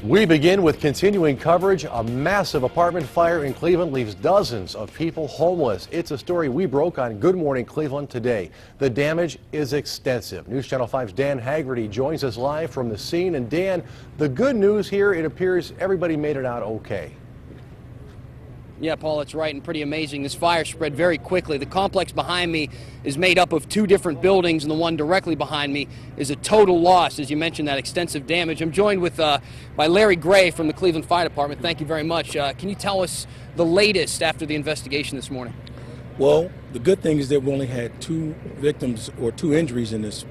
We begin with continuing coverage. A massive apartment fire in Cleveland leaves dozens of people homeless. It's a story we broke on Good Morning Cleveland today. The damage is extensive. News Channel 5's Dan Haggerty joins us live from the scene. And Dan, the good news here, it appears everybody made it out okay. Yeah, Paul, that's right, and pretty amazing. This fire spread very quickly. The complex behind me is made up of two different buildings, and the one directly behind me is a total loss, as you mentioned, that extensive damage. I'm joined with by Larry Gray from the Cleveland Fire Department. Thank you very much. Can you tell us the latest after the investigation this morning? Well, the good thing is that we only had 2 victims or 2 injuries in this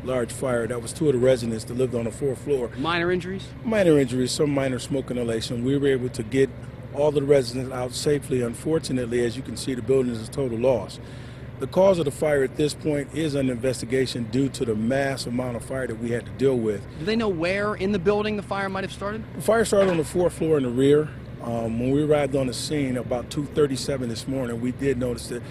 large fire. That was 2 of the residents that lived on the 4th floor. Minor injuries? Minor injuries, some minor smoke inhalation. We were able to get all the residents out safely. Unfortunately, as you can see, the building is a total loss. The cause of the fire at this point is under investigation due to the mass amount of fire that we had to deal with. Do they know where in the building the fire might have started? The fire started on the 4th floor in the rear. When we arrived on the scene about 2:37 this morning, we did notice that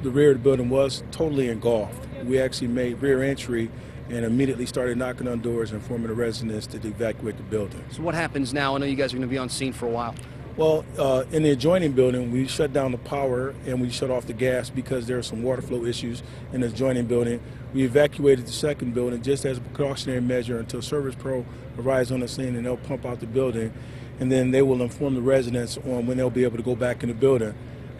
the rear of the building was totally engulfed. We actually made rear entry and immediately started knocking on doors and informing the residents to evacuate the building. So what happens now? I know you guys are going to be on scene for a while. Well, in the adjoining building, we shut down the power and we shut off the gas because there are some water flow issues in the adjoining building. We evacuated the second building just as a precautionary measure until Service Pro arrives on the scene, and they'll pump out the building, and then they will inform the residents on when they'll be able to go back in the building.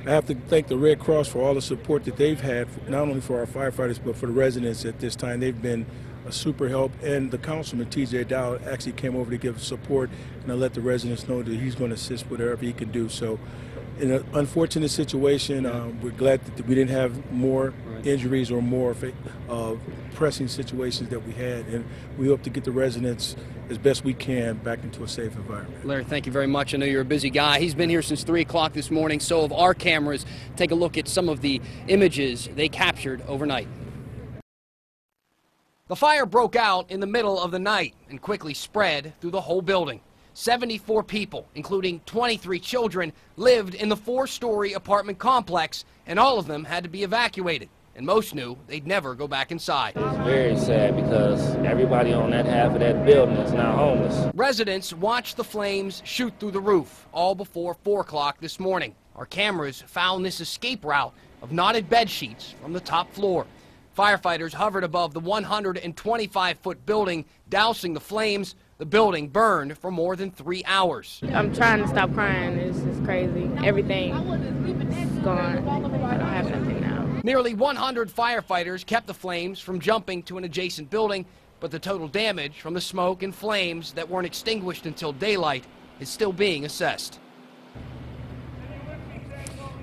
I have to thank the Red Cross for all the support that they've had, not only for our firefighters, but for the residents at this time. They've been a super help, and the councilman, TJ Dowd, actually came over to give support, and I let the residents know that he's going to assist whatever he can do. So in an unfortunate situation, we're glad that we didn't have more injuries or more pressing situations that we had, and we hope to get the residents as best we can back into a safe environment. Larry, thank you very much. I know you're a busy guy. He's been here since 3 o'clock this morning. So have our cameras. Take a look at some of the images they captured overnight. The fire broke out in the middle of the night and quickly spread through the whole building. 74 people, including 23 children, lived in the 4-story apartment complex, and all of them had to be evacuated. And most knew they'd never go back inside. It's very sad because everybody on that half of that building is now homeless. Residents watched the flames shoot through the roof, all before 4 o'clock this morning. Our cameras found this escape route of knotted bed sheets from the top floor. Firefighters hovered above the 125-foot building, dousing the flames. The building burned for more than 3 hours. I'm trying to stop crying. It's just crazy. Everything is gone. I don't have nothing now. Nearly 100 firefighters kept the flames from jumping to an adjacent building, but the total damage from the smoke and flames that weren't extinguished until daylight is still being assessed.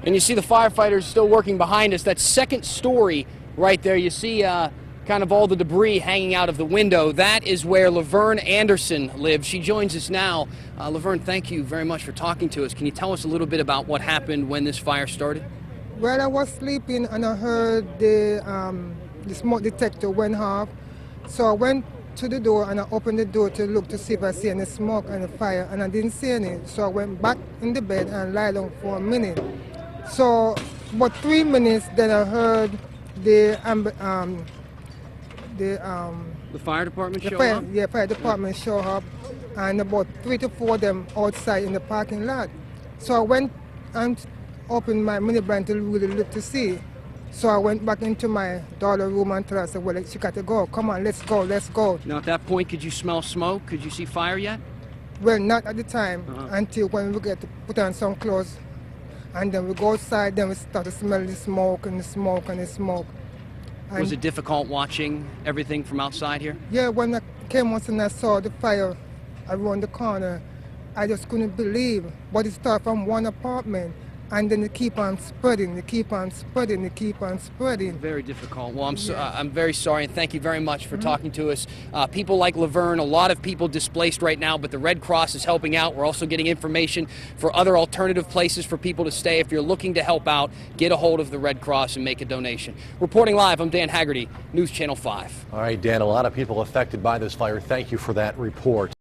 And you see the firefighters still working behind us. That second story right there, you see kind of all the debris hanging out of the window. That is where Laverne Anderson lives. She joins us now. Laverne, thank you very much for talking to us. Can you tell us a little bit about what happened when this fire started? Well, I was sleeping and I heard the smoke detector went off. So I went to the door and I opened the door to look to see if I see any smoke and a fire, and I didn't see any. So I went back in the bed and lied down for a minute. So about 3 minutes, then I heard the fire department show up? Yeah, fire department show up, and about 3 to 4 of them outside in the parking lot. So I went and opened my minivan to really look to see. So I went back into my daughter's room and told her, I said, well, she got to go. Come on, let's go, let's go. Now, at that point, could you smell smoke? Could you see fire yet? Well, not at the time, until when we get to put on some clothes. And then we go outside, then we start to smell the smoke and the smoke and the smoke. And was it difficult watching everything from outside here? Yeah, when I came once and I saw the fire around the corner, I just couldn't believe. But it started from one apartment, and then they keep on spreading, they keep on spreading, they keep on spreading. Very difficult. Well, I'm very sorry, and thank you very much for talking to us. People like Laverne, a lot of people displaced right now, but the Red Cross is helping out. We're also getting information for other alternative places for people to stay. If you're looking to help out, get a hold of the Red Cross and make a donation. Reporting live, I'm Dan Haggerty, News Channel 5. All right, Dan, a lot of people affected by this fire. Thank you for that report.